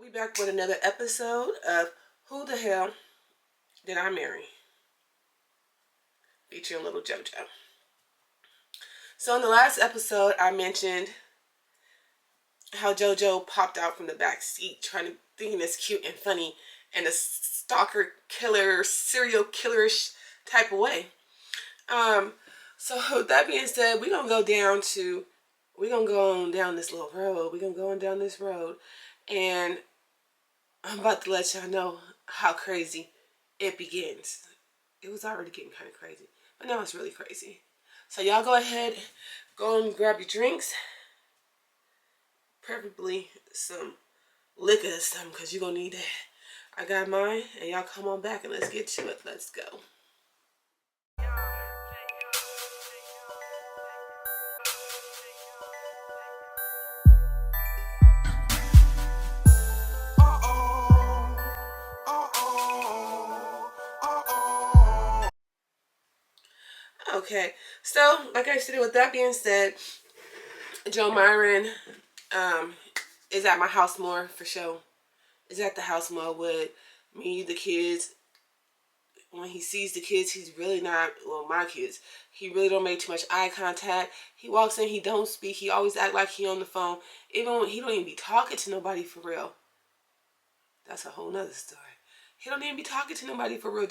We back with another episode of Who the Hell Did I Marry? Featuring little JoJo. So in the last episode, I mentioned how JoJo popped out from the back seat thinking it's cute and funny in a stalker killer, serial killerish type of way. So with that being said, we're gonna go on down this little road. We're gonna go on down this road, and I'm about to let y'all know how crazy it begins. It was already getting kind of crazy, but now it's really crazy. So y'all go ahead, go and grab your drinks, preferably some liquor or something, because you're gonna need that. I got mine, and y'all come on back and let's get to it. Let's go. Okay, so like I said, with that being said, Joe Myron is at my house more for sure. Is at the house more with me, the kids. When he sees the kids, he's really not, well, my kids, he really don't make too much eye contact. He walks in, he don't speak. He always act like he on the phone. Even when he don't even be talking to nobody for real. That's a whole nother story. He don't even be talking to nobody for real.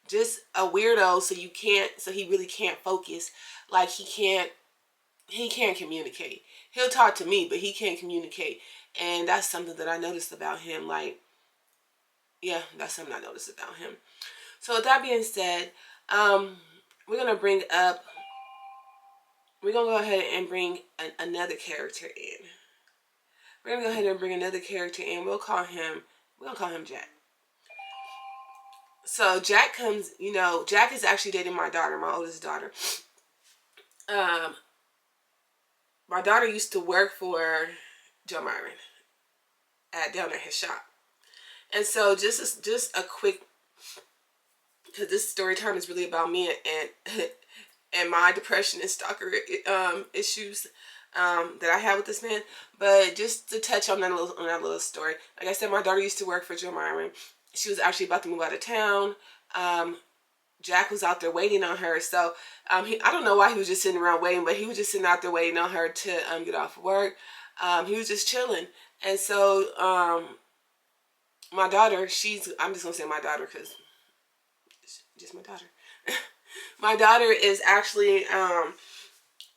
Just a weirdo, so he really can't focus. Like he can't communicate. He'll talk to me, but he can't communicate. And that's something that I noticed about him. Like, yeah, that's something I noticed about him. So with that being said, we're going to go ahead and bring another character in. We're going to go ahead and bring another character in. We're going to call him Jack. So Jack comes, Jack is actually dating my daughter, my oldest daughter. My daughter used to work for Joe Myron down at his shop. And so just a quick, because this story time is really about me and my depression and stalker issues that I had with this man. But just to touch on that little story, like I said, my daughter used to work for Joe Myron. She was actually about to move out of town. Jack was out there waiting on her. So I don't know why he was just sitting around waiting, but he was just sitting out there waiting on her to get off of work. He was just chilling. And so my daughter, I'm just going to say my daughter because it's just my daughter. My daughter is actually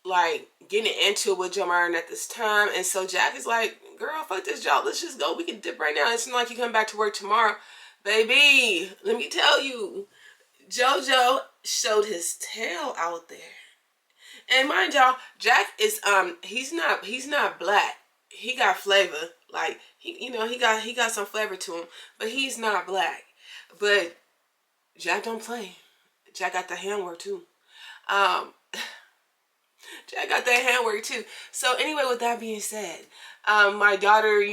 like getting into it with Joe Myron at this time. And so Jack is like, girl, fuck this job. Let's just go. We can dip right now. It's not like you come back to work tomorrow. Baby, let me tell you, JoJo showed his tail out there. And mind y'all, Jack is he's not black. He got flavor. Like he got some flavor to him, but he's not black. But Jack don't play. Jack got the handwork too. Jack got that handwork too. So anyway, with that being said, my daughter,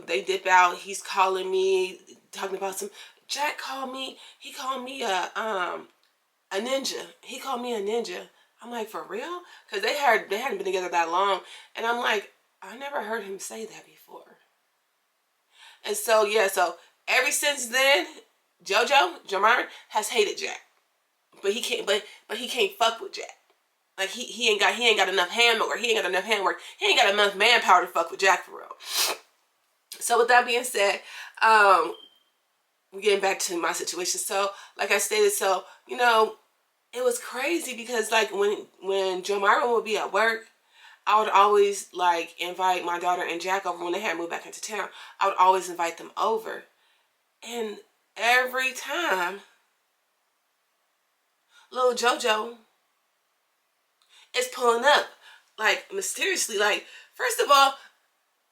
they dip out. He's calling me, talking about some. Jack called me. He called me a ninja. He called me a ninja. I'm like, for real? Because they hadn't been together that long, and I'm like, I never heard him say that before. And so yeah, so ever since then, Joe Myron has hated Jack, but he can't. But he can't fuck with Jack. Like he ain't got enough handwork. He ain't got enough handwork. He ain't got enough manpower to fuck with Jack for real. So with that being said, we're getting back to my situation. So like I stated, it was crazy because like when Joe Myron would be at work, I would always like invite my daughter and Jack over when they had moved back into town. I would always invite them over, and every time, little JoJo is pulling up, like mysteriously. Like, first of all,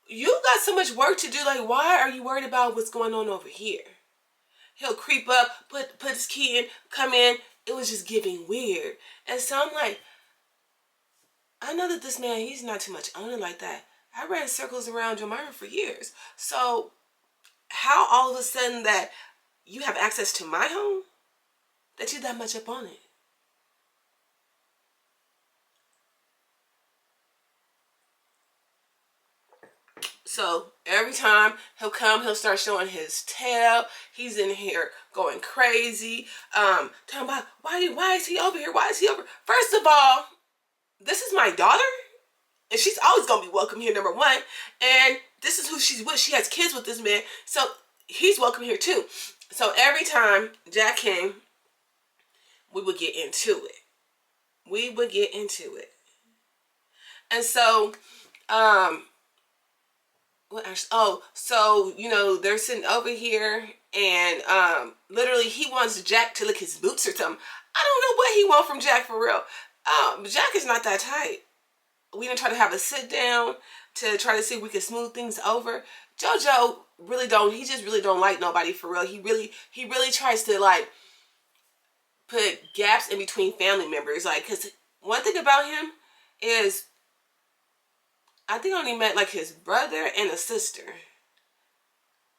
you got so much work to do. Like, why are you worried about what's going on over here? He'll creep up, put his key in, come in. It was just giving weird. And so I'm like, I know that this man, he's not too much on it like that. I ran circles around Joe Myron for years. So how all of a sudden that you have access to my home, that you're that much up on it? So every time he'll come, he'll start showing his tail. He's in here going crazy. Talking about why is he over here? Why is he over? First of all, this is my daughter, and she's always gonna be welcome here, number one. And this is who she's with. She has kids with this man, so he's welcome here too. So every time Jack came, we would get into it. We would get into it. And so, so they're sitting over here, and literally he wants Jack to lick his boots or something. I don't know what he wants from Jack for real. Jack is not that tight. We didn't try to have a sit down to try to see if we could smooth things over. JoJo really don't. He just really don't like nobody for real. He really tries to like put gaps in between family members. Like, cause one thing about him is, I think I only met like his brother and a sister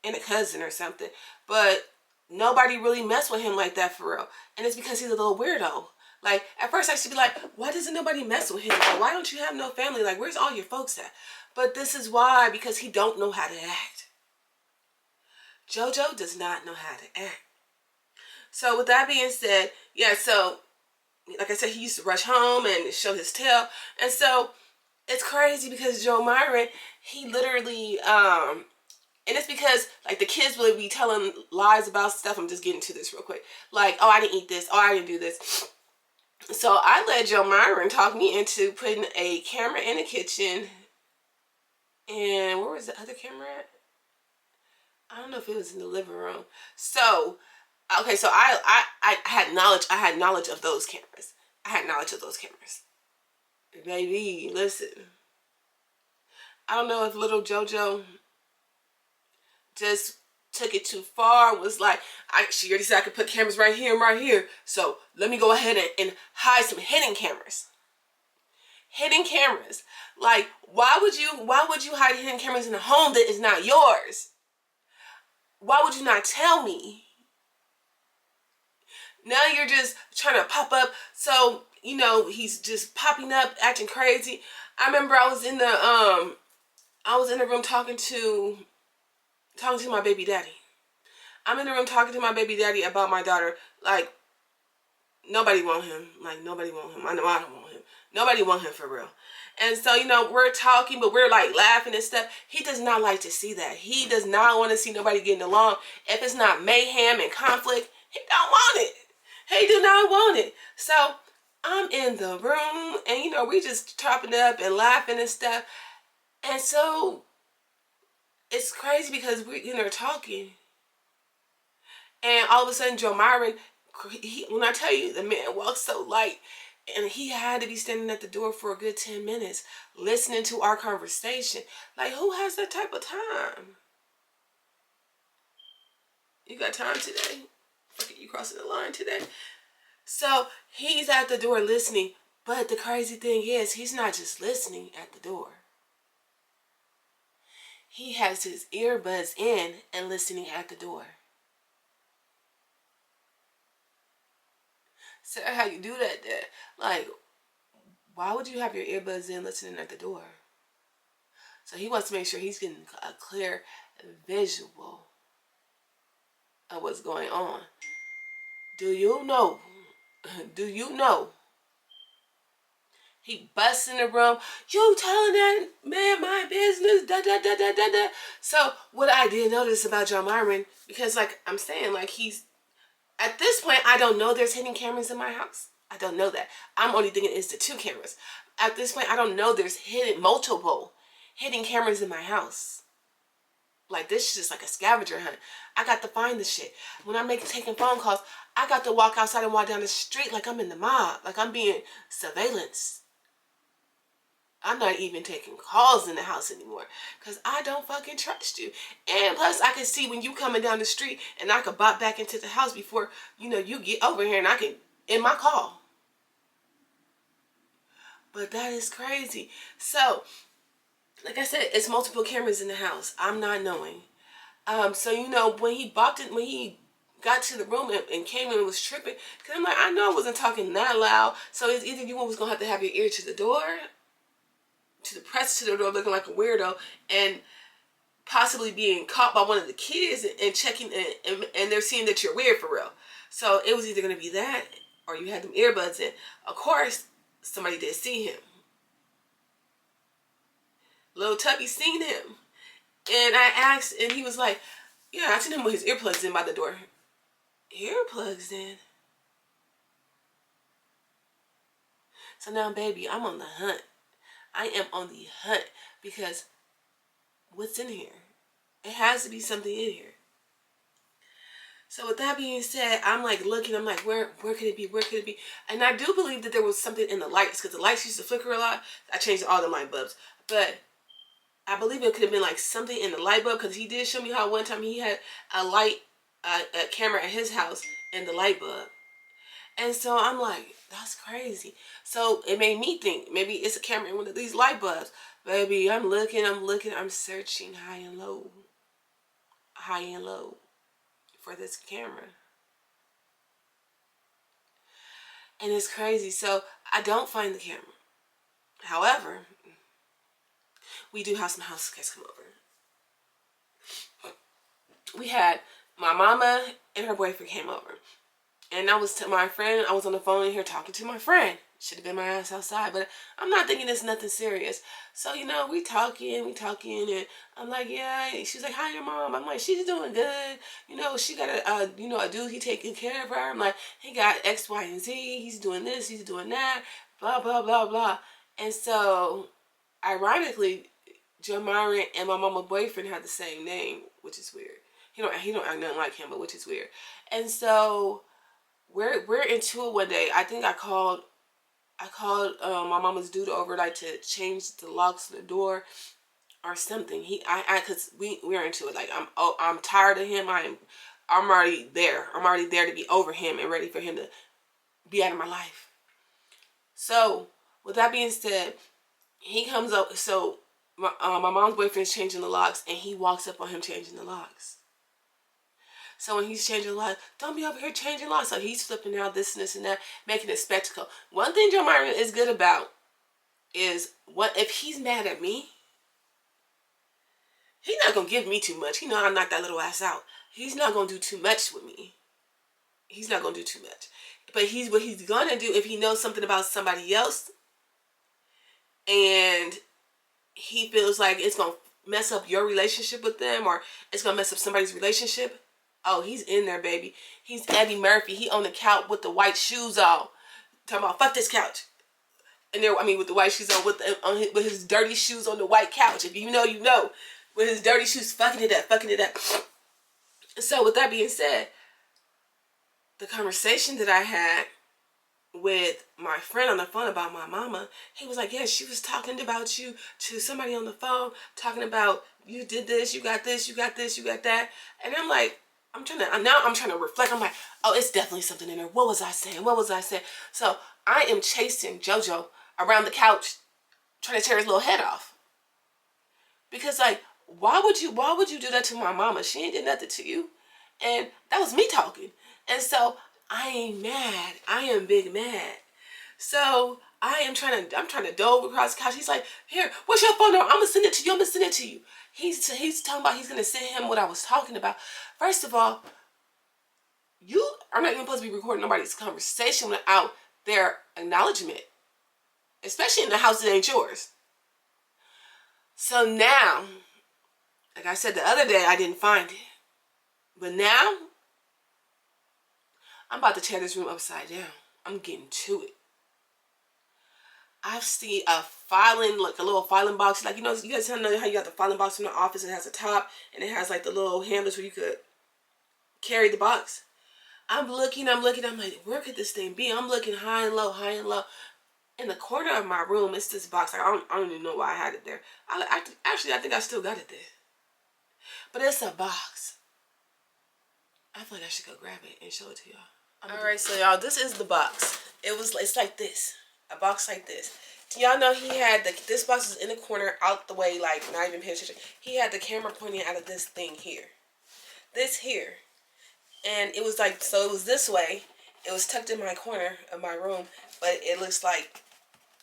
and a cousin or something, but nobody really messed with him like that for real. And it's because he's a little weirdo. Like, at first I used to be like, why doesn't nobody mess with him? Like, why don't you have no family? Like, where's all your folks at? But this is why, because he don't know how to act. JoJo does not know how to act. So with that being said, yeah, so like I said, he used to rush home and show his tail. And so it's crazy because Joe Myron, he literally, and it's because like the kids will be telling lies about stuff. I'm just getting to this real quick. Like, oh, I didn't eat this. Oh, I didn't do this. So I let Joe Myron talk me into putting a camera in the kitchen. And where was the other camera at? I don't know if it was in the living room. So, okay, so I had knowledge. I had knowledge of those cameras. I had knowledge of those cameras. Baby, listen. I don't know if little JoJo just took it too far. Was like, she already said I could put cameras right here and right here. So let me go ahead and hide some hidden cameras. Hidden cameras. Like, why would you hide hidden cameras in a home that is not yours? Why would you not tell me? Now you're just trying to pop up. So, he's just popping up, acting crazy. I remember I was in the room talking to my baby daddy. I'm in the room talking to my baby daddy about my daughter. Like, nobody want him. Like, nobody want him. I know I don't want him. Nobody want him for real. And so, we're talking, but we're like laughing and stuff. He does not like to see that. He does not want to see nobody getting along. If it's not mayhem and conflict, he don't want it. He do not want it. So I'm in the room, and we just chopping up and laughing and stuff. And so it's crazy because we're talking, and all of a sudden Joe Myron, when I tell you, the man walks so light, and he had to be standing at the door for a good 10 minutes listening to our conversation. Like, who has that type of time? You got time today? Okay, you crossing the line today? So he's at the door listening, but the crazy thing is, he's not just listening at the door. He has his earbuds in and listening at the door. So how you do that there? Like, why would you have your earbuds in listening at the door? So he wants to make sure he's getting a clear visual of what's going on. Do you know? He busts in the room. You telling that man my business? Da da da da da da. So what I did notice about John Myron, because like I'm saying, like he's at this point, I don't know there's hidden cameras in my house. I don't know that. I'm only thinking it's the 2 cameras. At this point, I don't know there's multiple hidden cameras in my house. Like, this is just like a scavenger hunt. I got to find the shit. When I'm taking phone calls, I got to walk outside and walk down the street like I'm in the mob. Like I'm being surveillanced. I'm not even taking calls in the house anymore because I don't fucking trust you. And plus, I can see when you coming down the street, and I could bop back into the house before, you get over here, and I can end my call. But that is crazy. So, like I said, it's multiple cameras in the house. I'm not knowing. So, when he got to the room and came in and was tripping, because I'm like, I know I wasn't talking that loud. So it's either you was going to have your ear to the door, to the door looking like a weirdo, and possibly being caught by one of the kids and checking and they're seeing that you're weird for real. So it was either going to be that or you had them earbuds in. Of course, somebody did see him. Little Tubby seen him. And I asked, and he was like, yeah, I seen him with his earplugs in by the door. Earplugs in? So now, baby, I'm on the hunt. I am on the hunt because what's in here? It has to be something in here. So with that being said, I'm like looking, I'm like, where could it be? Where could it be? And I do believe that there was something in the lights because the lights used to flicker a lot. I changed all the light bulbs. But I believe it could have been like something in the light bulb because he did show me how one time he had a camera at his house in the light bulb. And so I'm like, that's crazy. So it made me think maybe it's a camera in one of these light bulbs. Baby, I'm looking, I'm searching high and low for this camera. And it's crazy. So I don't find the camera. However, we do have some house guests come over. We had my mama and her boyfriend came over. And I was my friend, I was on the phone in here talking to my friend. Should have been my ass outside, but I'm not thinking it's nothing serious. So, you know, we talking, and I'm like, yeah. She's like, hi, your mom. I'm like, she's doing good. You know, she got a dude, he taking care of her. I'm like, he got X, Y, and Z. He's doing this, he's doing that, blah, blah, blah, blah. And so, ironically, Joe Myron and my mama's boyfriend had the same name, which is weird. He don't act nothing like him, but which is weird. And so, we're into it one day. I think I called my mama's dude over like to change the locks of the door or something. Cause we're into it. Like I'm tired of him. I'm already there. I'm already there to be over him and ready for him to be out of my life. So with that being said, he comes up. So my mom's boyfriend's changing the locks, and he walks up on him changing the locks. So when he's changing locks, don't be over here changing locks. So he's flipping out this and this and that, making a spectacle. One thing Joe Myron is good about is what if he's mad at me, he's not gonna give me too much. He know I knock that little ass out. He's not gonna do too much with me. He's not gonna do too much. But what he's gonna do if he knows something about somebody else and he feels like it's gonna mess up your relationship with them or it's gonna mess up somebody's relationship. Oh, he's in there, baby. He's Eddie Murphy. He on the couch with the white shoes on. Talking about, fuck this couch. And there, with the white shoes on, with his dirty shoes on the white couch. If you know, you know. With his dirty shoes, fucking it up. So, with that being said, the conversation that I had with my friend on the phone about my mama, he was like, yeah, she was talking about you to somebody on the phone, talking about you did this, you got this, you got this, you got that. And I'm like, I'm trying to reflect. I'm like, oh, it's definitely something in there. What was I saying? So I am chasing JoJo around the couch, trying to tear his little head off. Because like, why would you do that to my mama? She ain't did nothing to you. And that was me talking. And so I ain't mad. I am big mad. So I'm trying to dove across the couch. He's like, here, what's your phone number? I'm gonna send it to you. He's talking about he's gonna send him what I was talking about. First of all, you are not even supposed to be recording nobody's conversation without their acknowledgement, especially in the house that ain't yours. So now, like I said the other day, I didn't find it, but now I'm about to tear this room upside down. I'm getting to it. I see a filing, like a little filing box. Like, you know, you guys know how you got the filing box from the office and it has a top and it has like the little handles where you could carry the box. I'm looking. I'm like, where could this thing be? I'm looking high and low. In the corner of my room, it's this box. Like, I don't even know why I had it there. Actually, I think I still got it there. But it's a box. I feel like I should go grab it and show it to y'all. Alright, so y'all, this is the box. It's like this. A box like this. Do y'all know he had this box is in the corner, out the way, like not even paying attention. He had the camera pointing out of this thing here. This here. And it was like, so it was this way. It was tucked in my corner of my room, but it looks like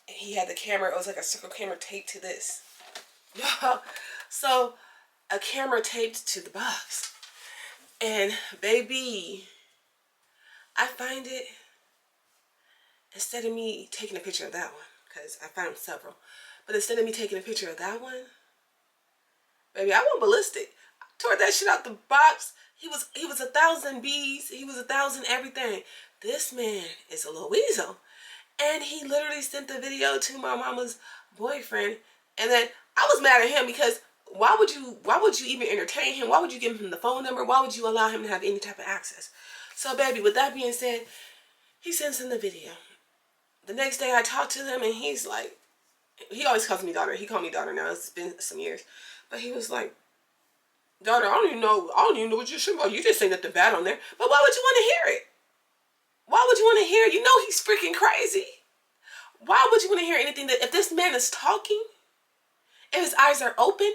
he had the camera, it was like a circle camera taped to this. So a camera taped to the box. And baby, I find it, instead of me taking a picture of that one, because I found several, but instead of me taking a picture of that one, baby, I went ballistic. I tore that shit out the box. He was 1,000 bees. He was 1,000 everything. This man is a little weasel. And he literally sent the video to my mama's boyfriend. And then I was mad at him because why would you even entertain him? Why would you give him the phone number? Why would you allow him to have any type of access? So baby, with that being said, he sends him the video. The next day I talked to him and he's like, he always calls me daughter. He called me daughter now. It's been some years. But he was like, daughter, I don't even know what you're saying about. You just say nothing bad on there. But why would you want to hear it? Why would you want to hear it? You know he's freaking crazy. Why would you want to hear anything that, if this man is talking, if his eyes are open,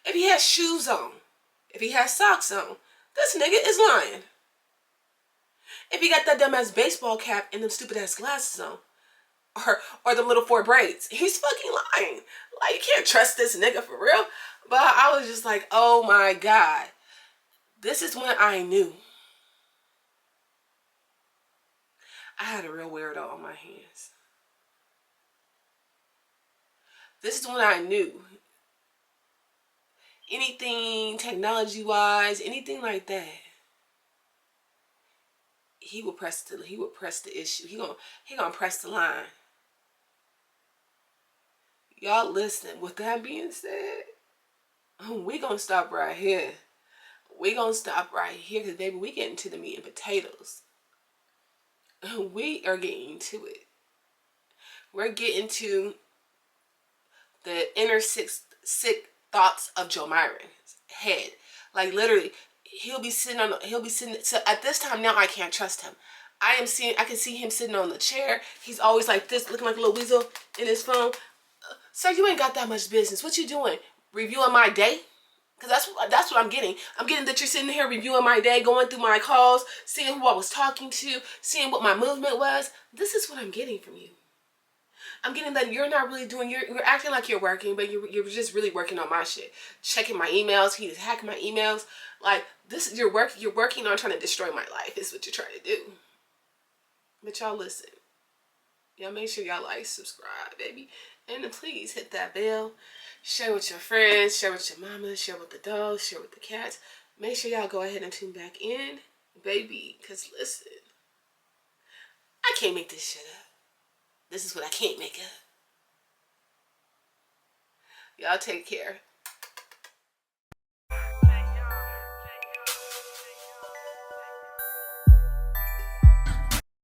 if he has shoes on, if he has socks on, this nigga is lying. If he got that dumbass baseball cap and them stupid ass glasses on, or the little 4 braids, he's fucking lying. Like, you can't trust this nigga for real. But I was just like, oh my God. This is when I knew I had a real weirdo on my hands. This is when I knew anything technology-wise, anything like that, he would press the issue. He gonna press the line. Y'all listen. With that being said, we gonna stop right here. We gonna stop right here because baby, we getting to the meat and potatoes. We are getting to it. We're getting to the inner sick thoughts of Joe Myron's head. Like literally, he'll be sitting. So at this time now, I can't trust him. I can see him sitting on the chair. He's always like this, looking like a little weasel in his phone. Sir, you ain't got that much business. What you doing? Reviewing my day? Because that's what I'm getting. I'm getting that you're sitting here reviewing my day, going through my calls, seeing who I was talking to, seeing what my movement was. This is what I'm getting from you. I'm getting that you're not really doing, you're acting like you're working, but you're just really working on my shit. Checking my emails, he is hacking my emails. Like, this, you're working on trying to destroy my life, is what you're trying to do. But y'all listen. Y'all make sure y'all like, subscribe, baby. And then please hit that bell. Share with your friends, share with your mama, share with the dogs, share with the cats. Make sure y'all go ahead and tune back in, baby. Because listen, I can't make this shit up. This is what I can't make up. Y'all take care.